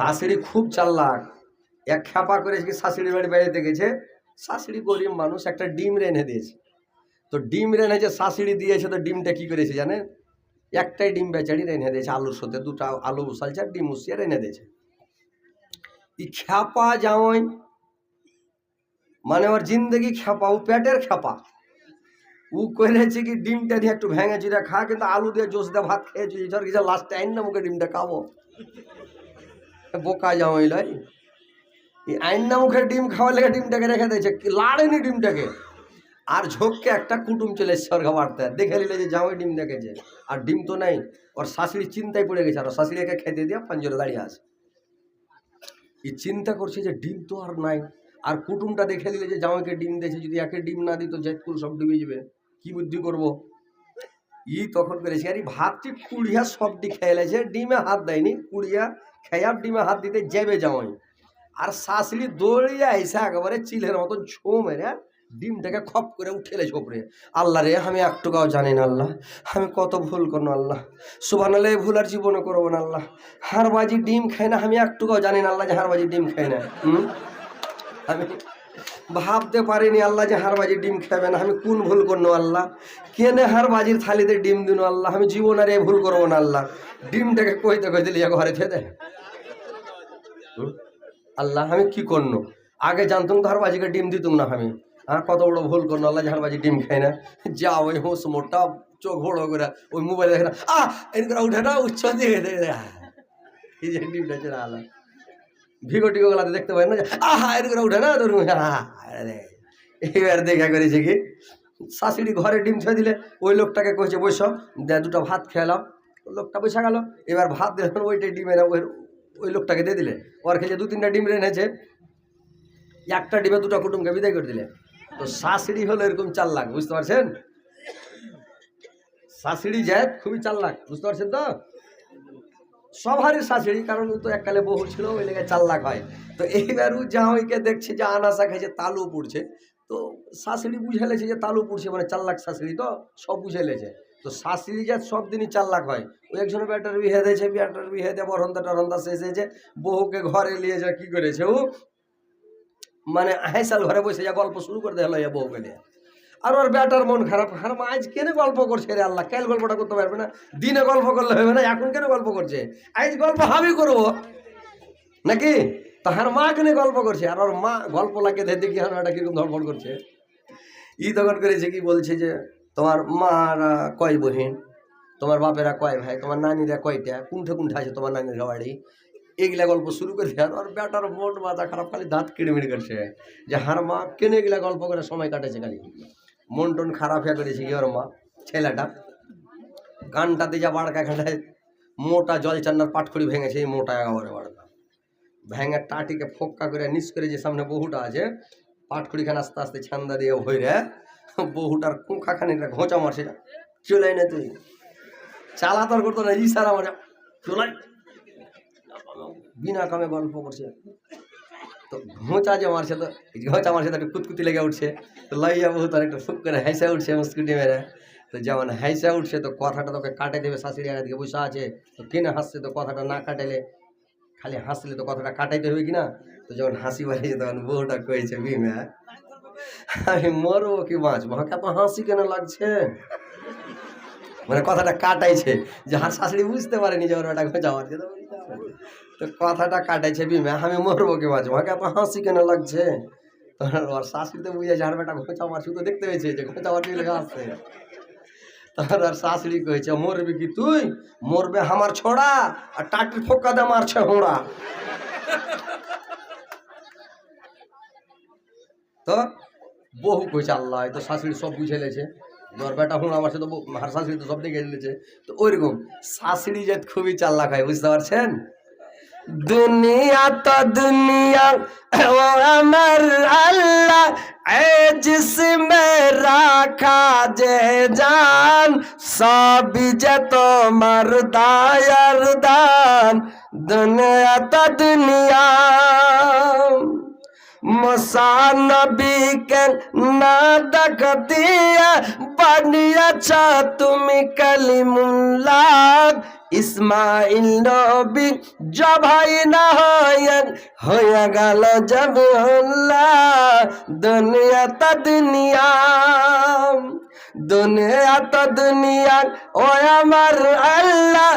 শাশুড়ি খুব চাল্লাক। এক খ্যাপা করে শাশুড়ির বাড়ি বেড়াতে গেছে। শাশুড়ি গরিব মানুষ, একটা ডিম রেঁধে দিয়েছে। তো ডিম রেঁধেছে, শাশুড়ি দিয়েছে, তো ডিমটা কি করেছে জানেন? একটাই ডিম বেচারি রেঁধে দিয়েছে, আলুর সাথে দুটো আলু উসালছে আর ডিম উসিয়ে রেঁধে দিয়েছে। এই খ্যাপা জামাই মানে ওর জিন্দগি খ্যাপা, ও পেটের খ্যাপা। ও করেছে কি ডিমটা দিয়ে একটু ভেঙে চিরা খা, কিন্তু আলু দিয়ে জোস দিয়ে ভাত খেয়েছি, ধর কিছু লাস্টে আইন না মুখে ডিমটা খাবো। বোকা জামাই লাই, এই আইন না মুখে ডিম খাওয়ার লেগে ডিমটাকে রেখে দিয়েছে, লাড়েনি ডিমটাকে। আর ঝোঁককে একটা কুটুম চলে এসছে ওর খাবারটা, দেখে নিলে যে জামাই ডিম দেখেছে আর ডিম তো নাই। ওর শাশুড়ি চিন্তায় পড়ে গেছে, আর শাশুড়িকে খেতে দিয়ে পাঞ্জরে দাঁড়িয়ে আছে। এই চিন্তা করছে যে ডিম তো আর নাই, আর কুটুমটা দেখে দিলে যে জামাইকে ডিম দিয়েছে, যদি একে ডিম না দিত জেটকুল সব ডুবে যাবে, কি বুদ্ধি করবো। তখন করেছে আর ভাতটি কুড়িয়া সবটি খেয়ে লেছে, ডিমে হাত দেয়নি, কুড়িয়া খেয়া ডিমে হাত দিতে যাবে জামাই। আর শাশুড়ি দৌড়িয়া এসে একেবারে চিলের মতন ছো মেরে ডিমটাকে খপ করে উঠেলে ঝোপড়ে। আল্লাহ রে, আমি একটুকাও জানি না আল্লাহ, আমি কত ভুল করবো আল্লাহ, সুবহানাল্লাহ, ভুল আর জীবনে করবো না আল্লাহ। হারবাজি ডিম খাই না, আমি একটুকাও জানি না আল্লাহ যে হারবাজি ডিম খাই না। আমি ভাবতে পারিনি আল্লাহ যে হারবাজি ডিম খাবে না। আমি কোন ভুল করবো আল্লাহ, কেনে হারবাজির থালিতে ডিম দিন আল্লাহ, আমি জীবন আর এ ভুল করবো না আল্লাহ। ডিমটাকে কইতে কইতে লিয়া ঘরে খেয়ে দেয়। আল্লাহ আমি কি করবো, আগে জানতুম তো হারবাজিকে ডিম দিতুম না আমি। হ্যাঁ, কত বড় ভুল করলো আল্লাহ, ঝাড়বাজি ডিম খাই না। যা ওই হোস মোটা চোখ বড় করে ওই মোবাইলে দেখে না, এর করে উঠে না উচ্চ দিয়ে এই যে ডিমটা চলে আল্লাহ ভিগো টিগো গলাতে দেখতে পাই না, যে এর করে উঠে না তোর। এইবার দেখা করেছে কি, শাশুড়ি ঘরে ডিম ছুঁয়ে দিলে, ওই লোকটাকে কইছে বৈশব দে দুটো ভাত খেলাম। লোকটা বসে গেল, এবার ভাত দিলে ওইটাই ডিমের ওই লোকটাকে দিয়ে দিলে। ওর খেলে দু তিনটা ডিম রেনেছে, একটা ডিমে দুটো কুটুমকে বিদায় করে দিলে। তো শাশুড়ি হলো এরকম চাল্লাক, বুঝতে পারছেন? শাশুড়ি যায় খুবই চাল্লাক, বুঝতে পারছেন তো? সবারই শাশুড়ি, কারণ ও তো এককালে বহু ছিল, ওই লেগে চাল্লাক হয়। তো এইবার ও জামাইকে দেখছে যে আনাসা খাইছে, তালু পুড়ছে। তো শাশুড়ি বুঝে লেছে যে তালু পুড়ছে মানে চাল্লাক শাশুড়ি, তো সব বুঝে লেছে। তো শাশুড়ি যা সব দিনই চাল্লাক হয়। ওই একজনের ব্যাটার বিহে দিয়েছে, ব্যাটার বিহে দিয়ে বরহন্তা শেষ হয়েছে, বহুকে ঘরে নিয়ে যা কি করেছে ও, মানে হাইসাল ঘরে বসে যা গল্প শুরু করে দেয় বউকে নিয়ে। আর ওর ব্যাটার মন খারাপ, আর মা আজ কেন গল্প করছে রে আল্লাহ, কাল গল্পটা করতে পারবে না, দিনে গল্প করলে হবে না, এখন কেন গল্প করছে? আজ গল্প আমি করবো নাকি? তাহার মা কেন গল্প করছে, আর ওর মা গল্প লাগে দেখি আর এটা কিরকম ধরফড় করছে। তখন করেছে কি, বলছে যে তোমার মারা কয় বহিন, তোমার বাপেরা কয় ভাই, তোমার নানিরা কয়টা, কোনঠে কোনঠে আছে তোমার নানির বাড়ি, এগুলা গল্প শুরু করে দেয়। আর বেটার মন মাথা খারাপ, খালি দাঁত কিড়মিড় করছে যে হার মা কেন এগুলা গল্প করে সময় কাটেছে, খালি মন টন খারাপ হয়ে করেছে কি ওর মা। ছেলেটা কানটাতে যা বাড়কা খাটায় মোটা জল চান্নার পাটখড়ি ভেঙেছে, এই মোটা একেবারে বাড়কা ভেঙে টাটিকে ফোক্কা করে নিচ করে, যে সামনে বহুটা আছে পাটখড়ি খান আস্তে আস্তে ছান্দা দিয়ে ভরে বহুটার কুঁখা খানিকটা ঘোঁচা মারছে, চলে না তুই চালা তোর করতো না, ইশারা মানে চলাই, বিনা কামে গল্প করছে। তো ঘোঁচা যে মারছে, তো ঘোঁচা মারছে তো একটু কুতকুতি লেগে উঠছে, তো লইয়া বহু তার একটা ফুক করে হাইসা উঠছে মুস্কুটি মেরে। তো যেমন হাইসা উঠছে, তো কথাটা তোকে কাটে দেবে, শাশুড়ি আগে দিকে বসে আছে, তো কেনে হাসছে, তো কথাটা না কাটাইলে, খালি হাসলে তো কথাটা কাটাইতে হবে কিনা। তো যখন হাসি বাড়িয়েছে তখন বউটা কয়েছে, ভীমা আমি মরবো কি বাঁচবো, আমাকে এত হাসি কেন লাগছে, মানে কথাটা কাটাইছে, যে হার শাশুড়ি বুঝতে পারেনি যে ওর ওটা ঘোঁচা মারছে। তো কথাটা কাটাইছে ভীমা, আমি মরবো কি বাঁচবো, আমাকে এত হাসি কেন লাগছে। তখন ওর শাশুড়ি তো বুঝেছে আর বেটা ঘোঁচা মারছে, তো দেখতে পেয়েছে যে ঘোঁচা মারছে লেগে আসছে। তখন আর শাশুড়ি কয়েছে, মরবি কি তুই, মরবে আমার ছোড়া, আর টাটির ফোক্কা দিয়ে মারছে হোঁড়া। তো বহু কইছে আল্লাহ, তো শাশুড়ি সব বুঝে লেছে, তোর বেটা হুঁড়া মারছে, তো হার শাশুড়ি তো সব দেখে দিয়েছে। তো ওইরকম শাশুড়ি যে খুবই চাল্লাক হয়, বুঝতে পারছেন? দুনিয়া তো দুনিয়া ও আমার আল্লাহ, জিসমে রাখা যে জান, সবই যে তোমার দায়ার দান। দুনিয়া তো দুনিয়া, মুসানবীকে না দেখ দিয়া বানিয়েছ তুমি কালিমুল্লাহ, ইসমাইল নবী জবাই না হয়ে গেল জবুল্লাহ। দুনিয়া তা দুনিয়া, দুনিয়া তো দুনিয়া ও আমার আল্লাহ,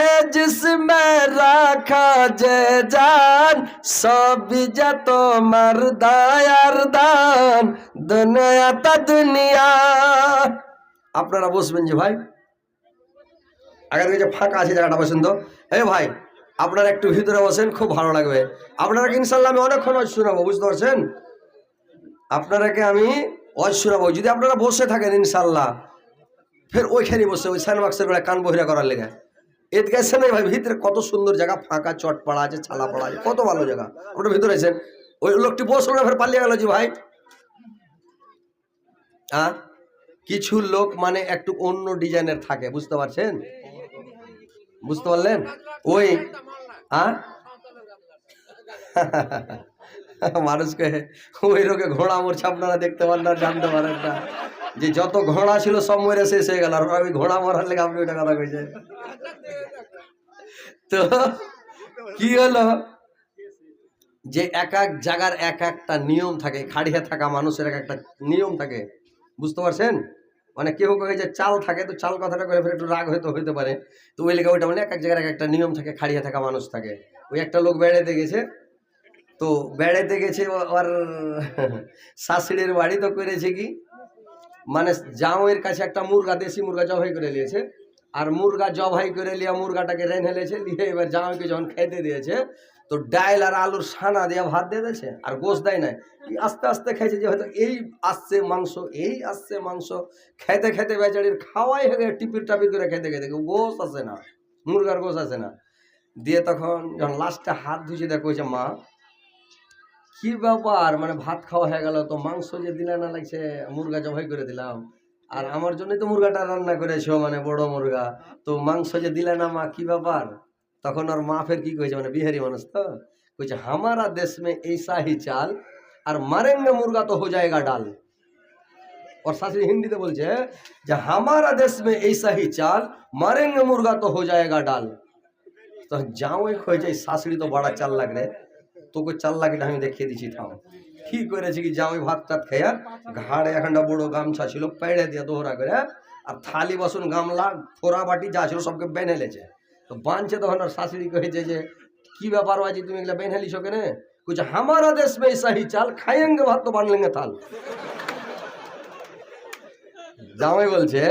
এ জিসমে রাখা যে জান, সবই যে তোমার দয়ার দান। দুনিয়া তো দুনিয়া। আপনারা বসবেন যে ভাই, আগের দিকে যে ফাঁকা আছে জায়গাটা বসেন তো। এই ভাই আপনারা একটু ভিতরে বসেন, খুব ভালো লাগবে। আপনারা ইনশাল্লাহ আমি অনেকক্ষণ ওয়াজ শোনাবো, বুঝতে পারছেন? আপনারাকে আমি ওয়াজ শোনাবো যদি আপনারা বসে থাকেন ইনশাল্লাহ। ফের ওইখানে বসে ওই স্যান্ডবাক্সের বেলা কান বহিরা করার লেগে এদিকে আসেন। ভাই ভিতরে কত সুন্দর জায়গা, ফাঁকা চট পাড়া আছে, ছালা পাড়া আছে, কত ভালো জায়গা। ওটা ভিতরে আছেন, ওই লোকটি বসলো না, ফের পালিয়ে গেল জি ভাই। কিছু লোক মানে একটু অন্য ডিজাইনের থাকে, বুঝতে পারছেন? বুঝতে পারলেন? ওই মানুষকে ওই রোগে ঘোড়া মরছে, আপনারা দেখতে পান না, জানতে পারেন না যে যত ঘোড়া ছিল সব মরে শেষ হয়ে গেল। আর ওই ঘোড়া মরার লেগে আপনি ওইটা কথা কইছেন। তো কি হলো যে এক এক জায়গার এক একটা নিয়ম থাকে, খাড়িয়ে থাকা মানুষের এক একটা নিয়ম থাকে, বুঝতে পারছেন? মানে কেউ কয়ে যে চাল থাকে, তো চাল কথাটা করে ফের একটু রাগ হয়তো হইতে পারে। তো ওই লেগে ওইটা মানে এক এক জায়গার এক একটা নিয়ম থাকে, খাড়িয়ে থাকা মানুষ থাকে। ওই একটা লোক বেড়াইতে গেছে, তো বেড়াইতে গেছে ওর শাশুড়ির বাড়ি, তো করেছে কি মানে জামাইয়ের কাছে একটা মুরগা, দেশি মুরগা জবাই করে নিয়েছে। আর মুরগা জবাই করে লিয়া মুরগাটাকে রেঁধে নিয়েছে, নিয়ে এবার জামাইকে যখন খেতে দিয়েছে, তো ডাইল আর আলুর সানা দিয়ে ভাত দিয়ে দিয়েছে, আর গোশ দেয় নাই। আস্তে আস্তে খাইছে যে হয়তো এই আসছে মাংস, এই আসছে মাংস, খেতে খেতে বেচারির খাওয়াই হয়ে টিপির টাপির করে খেতে খেতে গোশ আসে না, মুরগার গোশ আসে না। দিয়ে তখন যখন লাস্টে হাত ধুয়ে দেখো মা কি ব্যাপার, মানে ভাত খাওয়া হয়ে গেল, তো মাংস যে দিলে না লাগছে, মুরগা জবাই করে দিলাম, আর আমার জন্যই তো মুরগাটা রান্না করেছো, মানে বড় মুরগা, তো মাংস যে দিলে না মা, কি ব্যাপার? তখন ওর মা ফের কি কইছে, মানে বিহারি মানুষ তো কইছে, হামারা দেশ মে ऐसा ही চাল আর মারেঙ্গে মুরগা তো हो जाएगा ডাল। ওর শাশুড়ি হিন্দিতে বলছে যে হামারা দেশ মে ऐसा ही চাল মারেঙ্গে মুরগা তো हो जाएगा ডাল। তো যাও কইছে শাশুড়ি তো বড় চাল লাগ রে, তোকে চাল লাগে আমি দেখিয়ে দিচ্ছি, থাম। কি করেছে কি জামাই ভাত টাত খেয়া ঘাড়ে এখানটা বড় গামছা ছিল, পেড়ে দিয়ে দোহরা করে, আর থালি বাসন গামলা ফোড়া বাটি যা ছিল সবকে বেঁধে লেছে। তো বাঁধছে তখন আর শাশুড়ি কহেছে যে কি ব্যাপার বাজি তুমি এগুলা বেঁধে লিছো কেন? কুছ হামারা দেশ মে সাহি চাল খায়েঙ্গে ভাত তো বানলেঙ্গে থাল। জামাই বলছে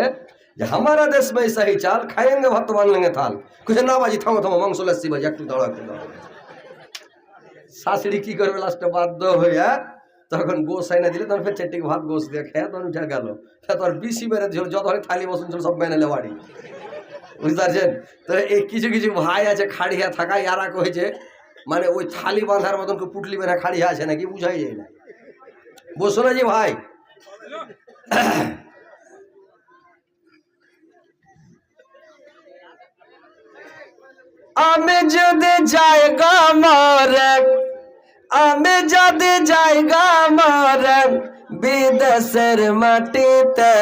যে হামারা দেশ মে সাহি চাল খায়েঙ্গে ভাত তো বানলেঙ্গে থাল। কুছ না বাজি, থামো থামো, মাংস লাসছি বাজি, একটু দাঁড়া একটু দাঁড়া। শাশুড়ি কি করবে লাস্টে বাধ্য হইয়া তখন গোস আইনা দিলে, তখন ফের চারটি ভাত গোস দিয়ে খেয়ে তখন উঠে গেল। তোর বিশি মেরে দিল, যত থালি বসন ছিল সব মেনে বাড়ি, বুঝতে পারছেন? তো এই কিছু কিছু ভাই আছে খাড়িয়া থাকা, ইয়ারা কয়েছে মানে ওই থালি বাঁধার মতন পুটলি বেঁধে খাড়িয়া আছে নাকি বুঝাই যায় না। বসো না যে ভাই। আমি যদি জায়গা মারে, আমি যদি জায়গা মারে বিদেশের মাটিতে,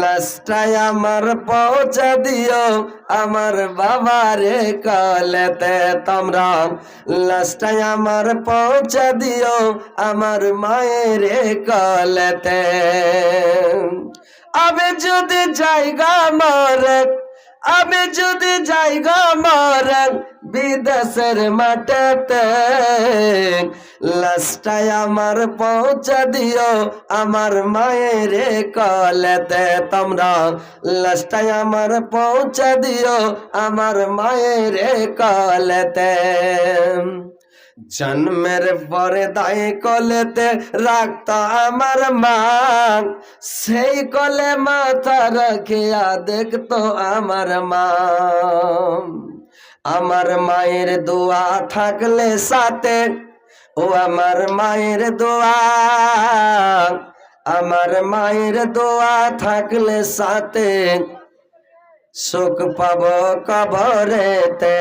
লাস্টায় আমার পৌঁছে দিও আমার বাবারে কলেতে তোমরা, লাস্টায় আমার পৌঁছে দিও আমার মায়েরে কলেতে। আমি যদি জায়গা মারে, আমি যদি জায়গা মারেন বিদেশের মাটিতে, লাস্টায় আমার পৌঁছে দিও আমার মায়ের কলেতে তোমরা, লাস্টায় আমার পৌঁছে দিও আমার মায়ের কলেতে। জন্মের পরে দায় কলেতে রাখতো আমার মা, সেই কলে মাথা রাখিয়া দেখতো আমার মা। আমার মায়ের দোয়া থাকলে সাথে, ও আমার মায়ের দোয়া, আমার মায়ের দোয়া থাকলে সাথে, সুখ পাব কবরেতে।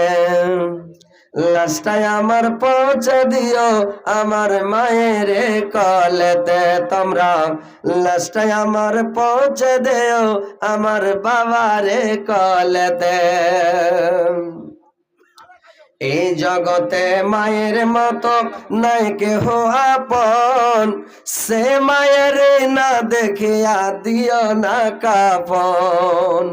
লাশটায় আমার পৌঁছে দিও আমার মায়ের কলেতে তোমরা, লাশটায় আমার পৌঁছে দিও আমার বাবারে কলেতে। এই জগতে মায়ের মতো নাই কেহ আপন, সে মায়ের না দেখিয়া দিও না কাপন।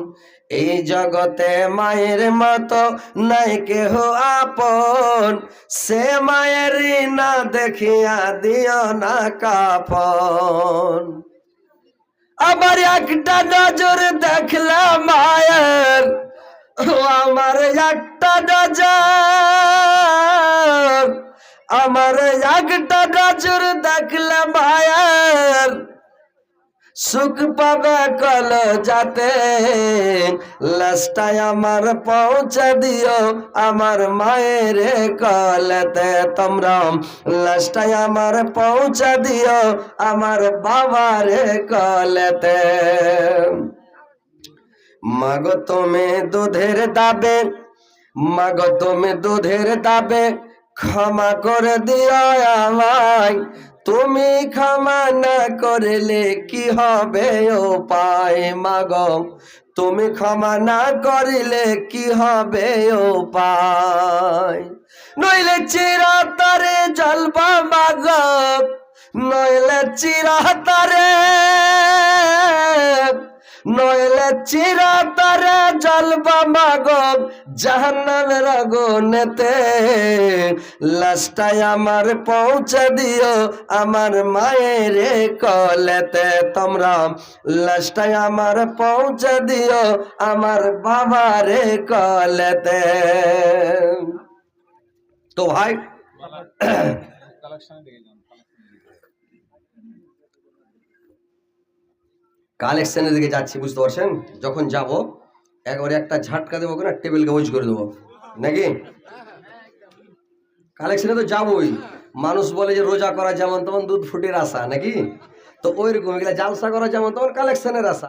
এই জগতে মায়ের মতো নাই কেহ আপন, সে মায়ের না দেখিয়া দিও না কাপন। আবার একটা নজর দেখলে মায়ের, ও আমার একটা নজর, আমার একটা নজর দেখলে মায়ের, সুখ পাবে কল যাতে। লাশটায় আমার পৌঁছে দিও আমার মায়ের কলেতে তোমরা, লাশটায় আমার পৌঁছে দিও আমার বাবার কলেতে। মাগো তুমি দুধের দাবে, মাগো তুমি দুধের দাবে ক্ষমা করে দিও আমায়। তুমি ক্ষমা না করলে কি হবে উপায়, মাগো তুমি ক্ষমা না করিলে কি হবে উপায়। নইলে চিরতরে জ্বলবা মাগো, নইলে চিরতরে, নইলে চিরতরে জ্বলবা মাগো জাহান্নামের আগুনেতে। লাশটায় আমার পৌঁছে দিও আমার মায়ের কলেতে তোমরা, লাশটায় আমার পৌঁছে দিও আমার বাবার কলেতে। তো ভাই কালেকশনের দিকে যাচ্ছি, বুঝতে পারছেন? যখন যাব একবারে একটা ঝাটকা দেবো না, টেবিল কাগজ করে দেবো নাকি। কালেকশনে তো যাবই। মানুষ বলে যে রোজা করা যেমন তেমন দুধ ফুটির আশা নাকি, তো ওইরকম এগুলা জালসা করা যেমন তেমন কালেকশনের আশা।